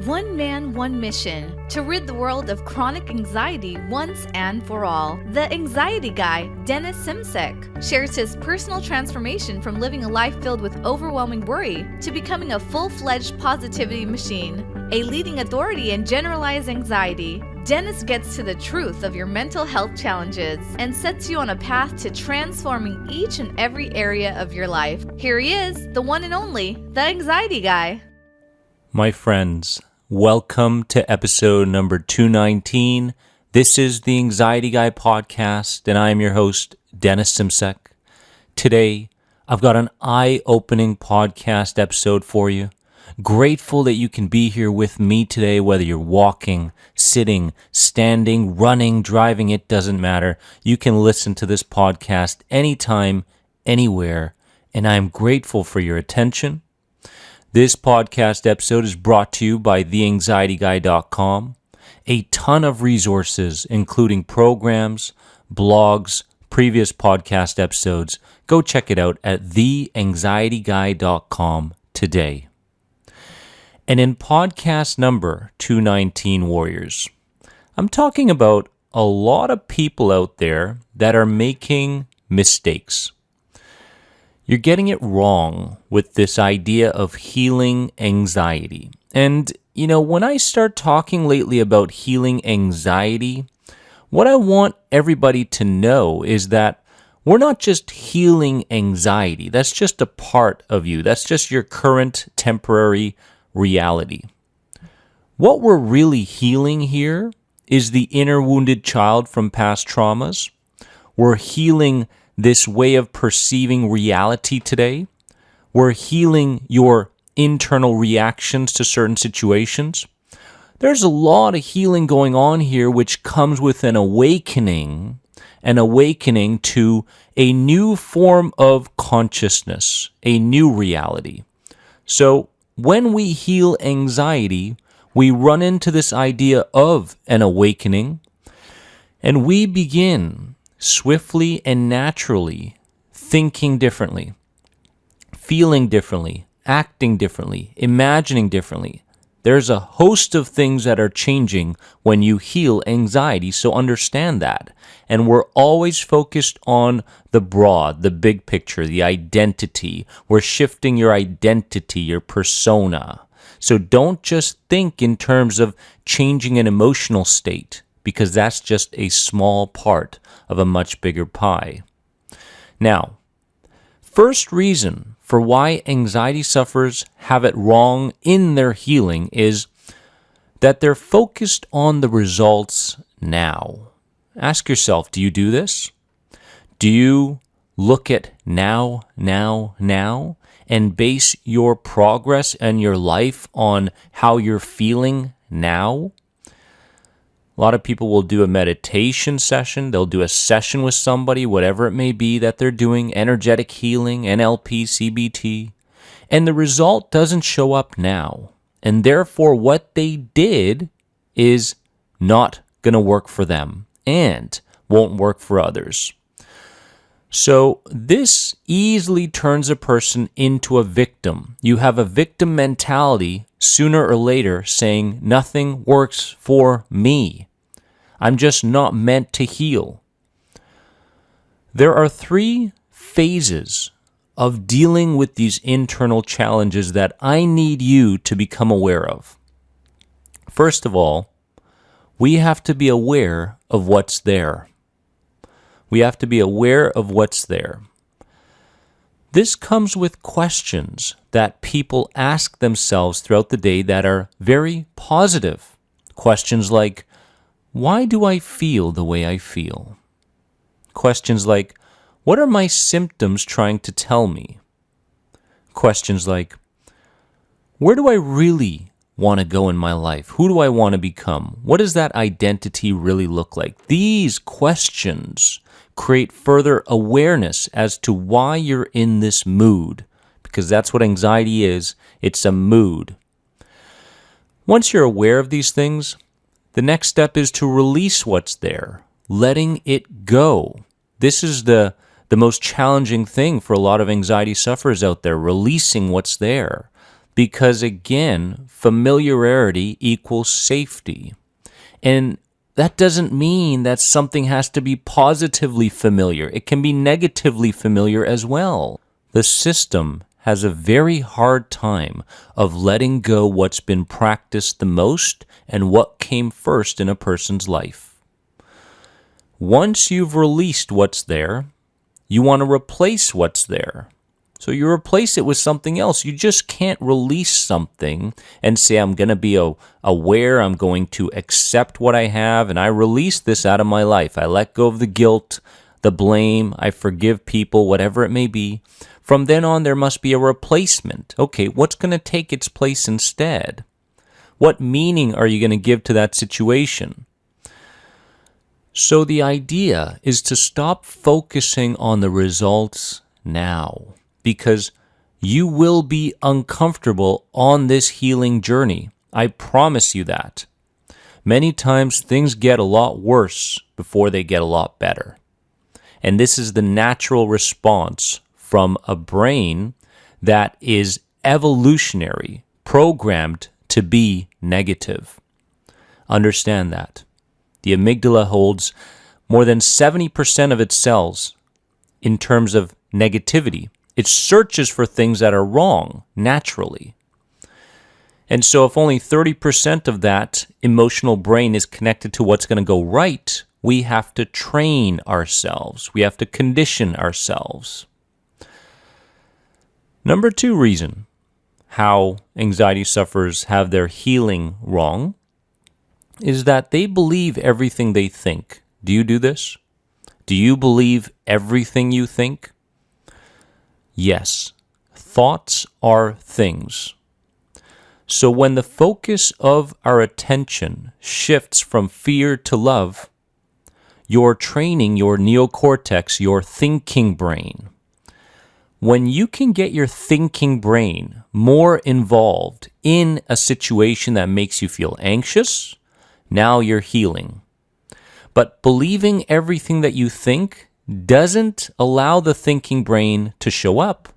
One man, one mission, to rid the world of chronic anxiety once and for all. The Anxiety Guy, Dennis Simsek, shares his personal transformation from living a life filled with overwhelming worry to becoming a full-fledged positivity machine, a leading authority in generalized anxiety. Dennis gets to the truth of your mental health challenges and sets you on a path to transforming each and every area of your life. Here he is, the one and only, the Anxiety Guy. My friends, welcome to episode number 219. This is the Anxiety Guy podcast, and I am your host, Dennis Simsek. Today, I've got an eye-opening podcast episode for you. Grateful that you can be here with me today, whether you're walking, sitting, standing, running, driving, it doesn't matter. You can listen to this podcast anytime, anywhere, and I'm grateful for your attention. This podcast episode is brought to you by theanxietyguy.com. A ton of resources, including programs, blogs, previous podcast episodes. Go check it out at theanxietyguy.com today. And in podcast number 219, Warriors, I'm talking about a lot of people out there that are making mistakes. You're getting it wrong with this idea of healing anxiety. And, when I start talking lately about healing anxiety, what I want everybody to know is that we're not just healing anxiety. That's just a part of you. That's just your current temporary reality. What we're really healing here is the inner wounded child from past traumas. We're healing this way of perceiving reality today. We're healing your internal reactions to certain situations. There's a lot of healing going on here, which comes with an awakening to a new form of consciousness, a new reality. So when we heal anxiety, we run into this idea of an awakening, and we begin swiftly and naturally thinking differently, feeling differently, acting differently, imagining differently. There's a host of things that are changing when you heal anxiety, so understand that. And we're always focused on the broad, the big picture, the identity. We're shifting your identity, your persona. So don't just think in terms of changing an emotional state, because that's just a small part of a much bigger pie. Now, first reason for why anxiety sufferers have it wrong in their healing is that they're focused on the results now. Ask yourself, do you do this? Do you look at now, and base your progress and your life on how you're feeling now? A lot of people will do a meditation session. They'll do a session with somebody, whatever it may be that they're doing, energetic healing, NLP, CBT, and the result doesn't show up now. And therefore, what they did is not going to work for them and won't work for others. So this easily turns a person into a victim. You have a victim mentality sooner or later saying, nothing works for me. I'm just not meant to heal. There are 3 phases of dealing with these internal challenges that I need you to become aware of. First of all, we have to be aware of what's there. We have to be aware of what's there. This comes with questions that people ask themselves throughout the day that are very positive. Questions like, why do I feel the way I feel? Questions like, what are my symptoms trying to tell me? Questions like, where do I really want to go in my life? Who do I want to become? What does that identity really look like? These questions create further awareness as to why you're in this mood, because that's what anxiety is. It's a mood. Once you're aware of these things, the next step is to release what's there, letting it go. This is the most challenging thing for a lot of anxiety sufferers out there, releasing what's there. because, again, familiarity equals safety. And that doesn't mean that something has to be positively familiar. It can be negatively familiar as well. The system has a very hard time of letting go what's been practiced the most and what came first in a person's life. Once you've released what's there, you want to replace what's there. So you replace it with something else. You just can't release something and say, I'm going to be aware, I'm going to accept what I have, and I release this out of my life. I let go of the guilt, the blame, I forgive people, whatever it may be. From then on, there must be a replacement. Okay, what's going to take its place instead? What meaning are you going to give to that situation? So the idea is to stop focusing on the results now, because you will be uncomfortable on this healing journey. I promise you that. Many times things get a lot worse before they get a lot better. And this is the natural response from a brain that is evolutionary, programmed to be negative. Understand that. The amygdala holds more than 70% of its cells in terms of negativity. It searches for things that are wrong naturally. And so if only 30% of that emotional brain is connected to what's going to go right, we have to train ourselves. We have to condition ourselves. Number 2 reason how anxiety sufferers have their healing wrong is that they believe everything they think. Do you do this? Do you believe everything you think? Yes. Thoughts are things. So when the focus of our attention shifts from fear to love, you're training your neocortex, your thinking brain. When you can get your thinking brain more involved in a situation that makes you feel anxious, now you're healing. But believing everything that you think doesn't allow the thinking brain to show up.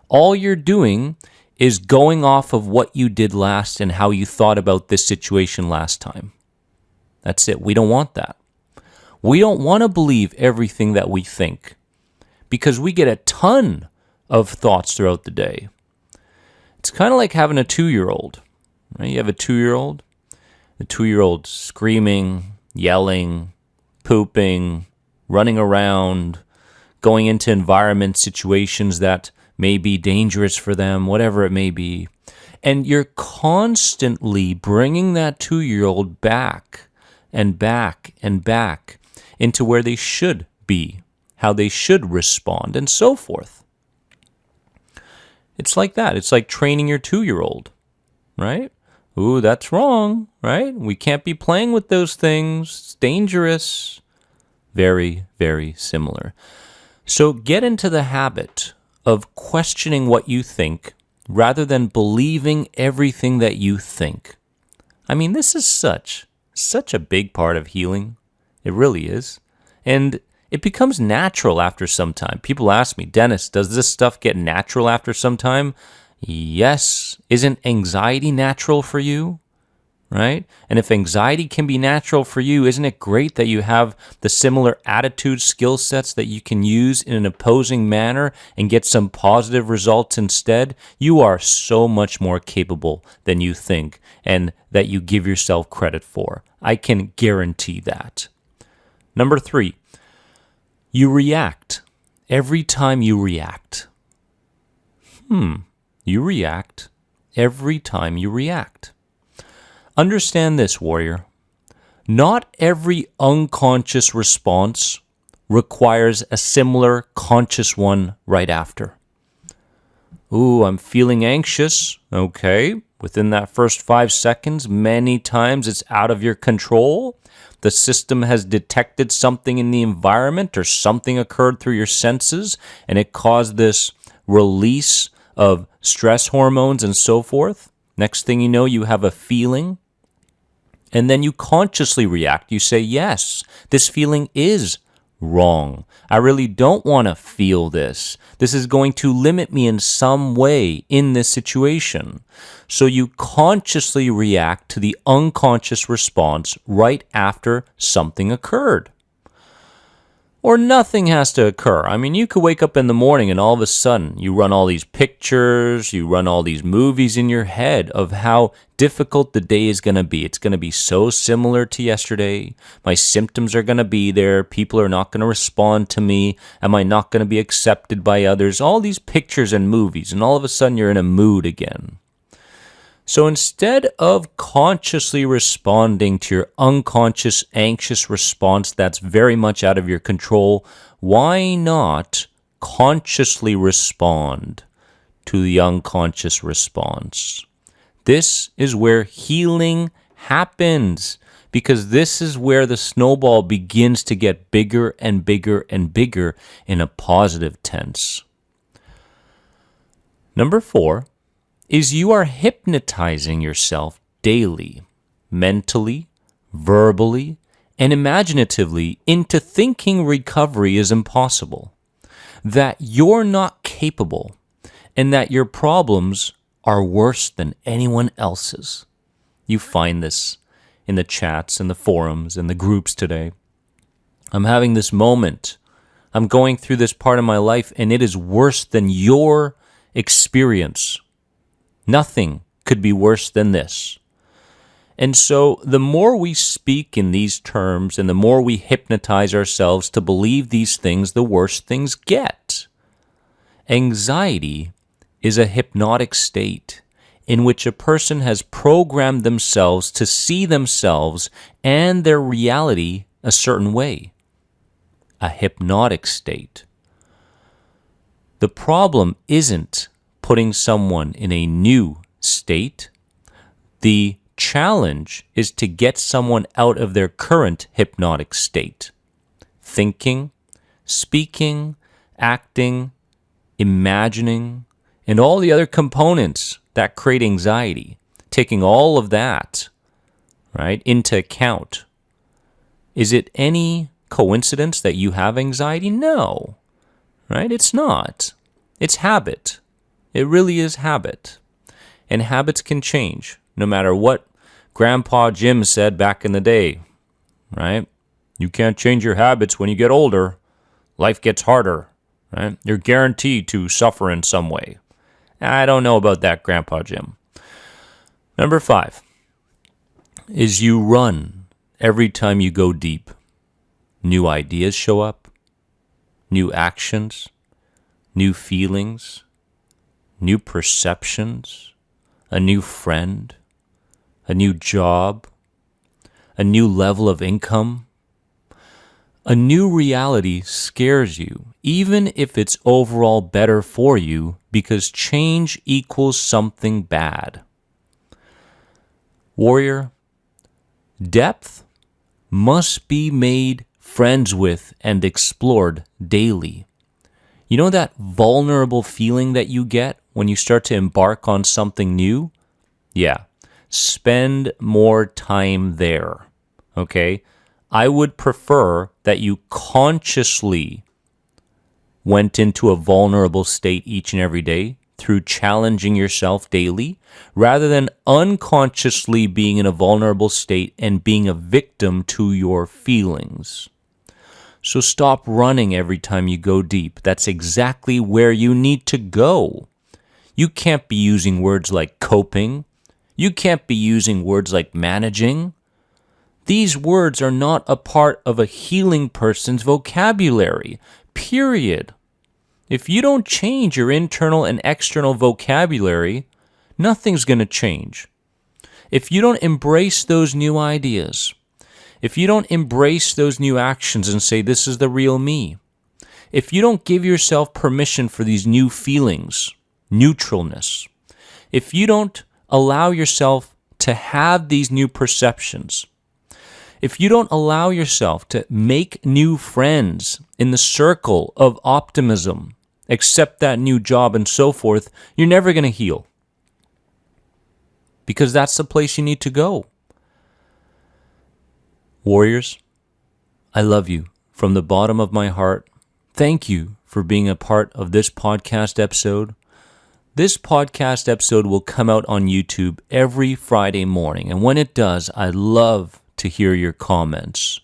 All you're doing is going off of what you did last and how you thought about this situation last time. That's it. We don't want that. We don't want to believe everything that we think, because we get a ton of thoughts throughout the day. It's kind of like having a 2-year-old, right? You have a 2-year-old, the 2-year-old screaming, yelling, pooping, running around, going into environment situations that may be dangerous for them, whatever it may be. And you're constantly bringing that 2-year-old back and back and back into where they should be, how they should respond, and so forth. It's like that. It's like training your 2-year-old, right? Ooh, that's wrong, right? We can't be playing with those things. It's dangerous. Very, very similar. So get into the habit of questioning what you think rather than believing everything that you think. I mean, this is such a big part of healing. It really is. And it becomes natural after some time. People ask me, Dennis, does this stuff get natural after some time? Yes. Isn't anxiety natural for you? Right? And if anxiety can be natural for you, isn't it great that you have the similar attitude skill sets that you can use in an opposing manner and get some positive results instead? You are so much more capable than you think and that you give yourself credit for. I can guarantee that. Number 3, you react. Every time you react. You react every time you react. Understand this, warrior. Not every unconscious response requires a similar conscious one right after. Ooh, I'm feeling anxious. Okay. Within that first 5 seconds, many times it's out of your control. The system has detected something in the environment or something occurred through your senses, and it caused this release of stress hormones and so forth. Next thing you know, you have a feeling, and then you consciously react. You say, yes, this feeling is wrong. I really don't want to feel this. This is going to limit me in some way in this situation. So you consciously react to the unconscious response right after something occurred. Or nothing has to occur. I mean, you could wake up in the morning and all of a sudden you run all these pictures, you run all these movies in your head of how difficult the day is going to be. It's going to be so similar to yesterday. My symptoms are going to be there. People are not going to respond to me. Am I not going to be accepted by others? All these pictures and movies, and all of a sudden you're in a mood again. So instead of consciously responding to your unconscious, anxious response that's very much out of your control, why not consciously respond to the unconscious response? This is where healing happens, because this is where the snowball begins to get bigger and bigger and bigger in a positive tense. Number 4. is you are hypnotizing yourself daily, mentally, verbally, and imaginatively into thinking recovery is impossible, that you're not capable, and that your problems are worse than anyone else's. You find this in the chats and the forums and the groups today. I'm having this moment. I'm going through this part of my life, and it is worse than your experience. Nothing could be worse than this. And so the more we speak in these terms and the more we hypnotize ourselves to believe these things, the worse things get. Anxiety is a hypnotic state in which a person has programmed themselves to see themselves and their reality a certain way. A hypnotic state. The problem isn't putting someone in a new state. The challenge is to get someone out of their current hypnotic state. Thinking, speaking, acting, imagining, and all the other components that create anxiety. Taking all of that, right, into account. Is it any coincidence that you have anxiety? No, right? It's not. It's habit. It really is habit. And habits can change, no matter what Grandpa Jim said back in the day, right? You can't change your habits when you get older. Life gets harder, right? You're guaranteed to suffer in some way. I don't know about that, Grandpa Jim. Number 5 is you run every time you go deep. New ideas show up, new actions, new feelings, new perceptions, a new friend, a new job, a new level of income. A new reality scares you, even if it's overall better for you, because change equals something bad. Warrior, depth must be made friends with and explored daily. You know that vulnerable feeling that you get when you start to embark on something new? Yeah, spend more time there, okay? I would prefer that you consciously went into a vulnerable state each and every day through challenging yourself daily, rather than unconsciously being in a vulnerable state and being a victim to your feelings. So stop running every time you go deep. That's exactly where you need to go. You can't be using words like coping. You can't be using words like managing. These words are not a part of a healing person's vocabulary, period. If you don't change your internal and external vocabulary, nothing's going to change. If you don't embrace those new ideas, if you don't embrace those new actions and say, this is the real me, if you don't give yourself permission for these new feelings, neutralness, if you don't allow yourself to have these new perceptions, if you don't allow yourself to make new friends in the circle of optimism, accept that new job and so forth, you're never going to heal. Because that's the place you need to go. Warriors, I love you from the bottom of my heart, thank you for being a part of this podcast episode. This podcast episode will come out on YouTube every Friday morning, and when it does, I'd love to hear your comments.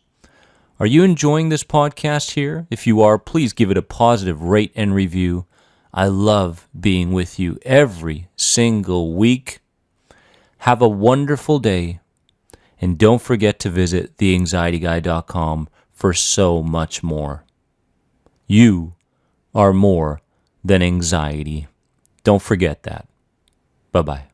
Are you enjoying this podcast here? If you are, please give it a positive rate and review. I love being with you every single week. Have a wonderful day, and don't forget to visit theanxietyguy.com for so much more. You are more than anxiety. Don't forget that. Bye-bye.